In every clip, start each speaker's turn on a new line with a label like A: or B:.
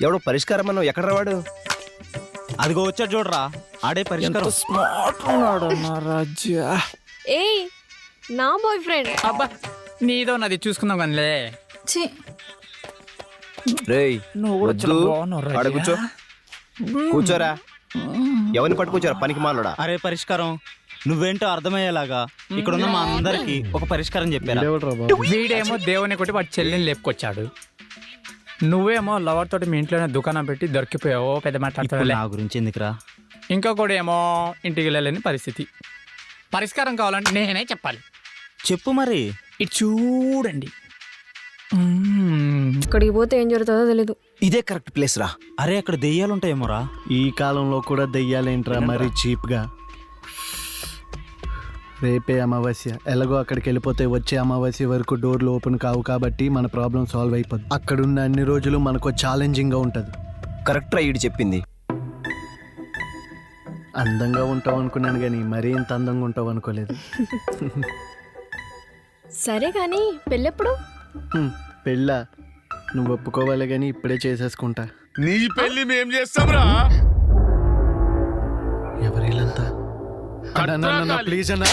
A: ఎవడో పరిష్కారం అన్నావు, ఎక్కడ రావాడు?
B: అదిగో వచ్చాడు చూడరా, ఆడే పరిష్కారం.
C: స్మార్ట్ ఉన్నాడు నా రాజ్య.
D: ఏయ్ నా బాయ్ ఫ్రెండ్.
C: అబ్బా నీదో నాది చూసుకుందాం కనిలే.
A: రేయ్
C: నువ్వు కూడా
A: వద్దు.
C: చాలా బాగున్నావు రాజ్య.
A: ఆడ కూర్చో, కూర్చోరా. ఎవరిని పట్టుకొచ్చారా పనికి మాలోడా?
B: అరే పరిష్కారం నువ్వేంటో అర్థమయ్యేలాగా ఇక్కడున్న మా అందరికి ఒక పరిష్కారం చెప్పారా?
C: వీడేమో దేవుని కొట్టి వాడి చెల్లిని లేపుకొచ్చాడు. నువ్వేమో లవర్ తోటి మీ ఇంట్లోనే దుకాణం పెట్టి దొరికిపోయావు. పెద్ద
B: ఇప్పుడు
C: మాట్లాడుతున్నా.
B: నా గురించి ఎందుకురా?
C: ఇంకొకటి ఏమో ఇంటికి వెళ్ళలేని పరిస్థితి. పరిష్కారం కావాలంటే నేనే చెప్పాలి.
B: చెప్పు మరి.
C: ఇటు చూడండి.
D: ఇక్కడికి పోతే ఏం జరుగుతుందో తెలీదు.
A: ఇదే కరెక్ట్ ప్లేస్ రా.
B: అరే అక్కడ దెయ్యాలు ఉంటాయేమోరా.
E: ఈ కాలంలో కూడా దెయ్యాలేంట్రా మరి చీప్గా. రేపే అమావాస్య, ఎలాగో అక్కడికి వెళ్ళిపోతే వచ్చే అమావాస్య వరకు డోర్లు ఓపెన్ కావు కాబట్టి మన ప్రాబ్లం సాల్వ్ అయిపోద్ది. అక్కడున్న అన్ని రోజులు మనకు ఛాలెంజింగ్గా ఉంటుంది.
A: కరెక్ట్ రా ఈడు చెప్పింది.
E: అందంగా ఉంటావు అనుకున్నాను కానీ మరీ ఇంత అందంగా ఉంటావు అనుకోలేదు.
D: సరే కానీ పెళ్ళెప్పుడు?
E: పెళ్ళా? నువ్వు ఒప్పుకోవాలి కానీ ఇప్పుడే చేసేసుకుంటా.
F: నీ పెళ్లి మేం చేస్తాంరా.
E: ఎవరిలంతా? ప్లీజ్ అన్నా, ప్లీజ్ అన్నా,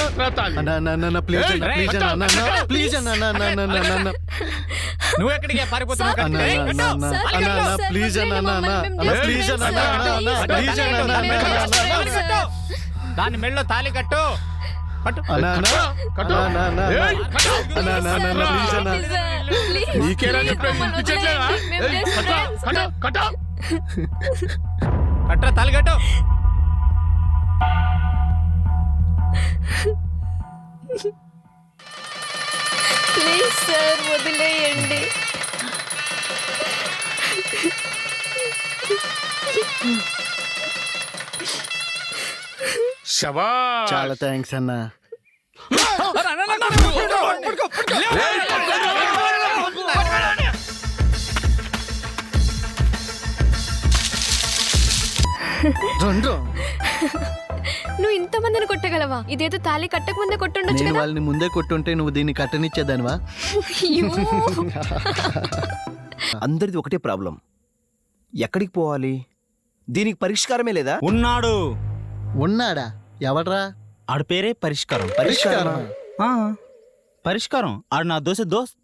E: ప్లీజ్ అన్నా, ప్లీజ్ అన్నా,
C: నువ్వు ఎక్కడికి పారిపోతున్నావు?
E: ప్లీజ్ అన్నా, ప్లీజ్ అన్నా, ప్లీజ్ అన్నా,
C: దాని మెళ్ళో తాళి కట్టు.
F: నీకేరా చెప్పేది? వినిపించట్లేదా?
C: కట్రా తాళి కట్టు.
D: ప్లీజ్ సార్ వదిలేయండి.
F: శభాష్.
E: చాలా థ్యాంక్స్ అన్నా.
D: నువ్వు ఇంతమందిని కొట్టగలవా? ఇదేదో తాళి కట్టక ముందే కొట్టుండొచ్చు
E: నేను
D: కదా.
E: వాళ్ళని ముందే కొట్టుంటే నువ్వు దీన్ని కట్టనిచ్చేదానివా?
D: అయ్యో.
A: అందరిది ఒకటే ప్రాబ్లం. ఎక్కడికి పోవాలి? దీనికి పరిష్కారమే లేదా?
B: ఉన్నాడు.
E: ఉన్నాడా? ఎవడ్రా?
B: ఆడ పేరే పరిష్కారం.
A: పరిష్కారం
B: ఆ, పరిష్కారం. ఆడు నా దోస్త్.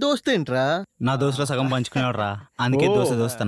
E: దోస్తేంట్రా?
B: నా దోస్తులో సగం పంచుకునేవాడు రా, అందుకే దోస్తన్నా.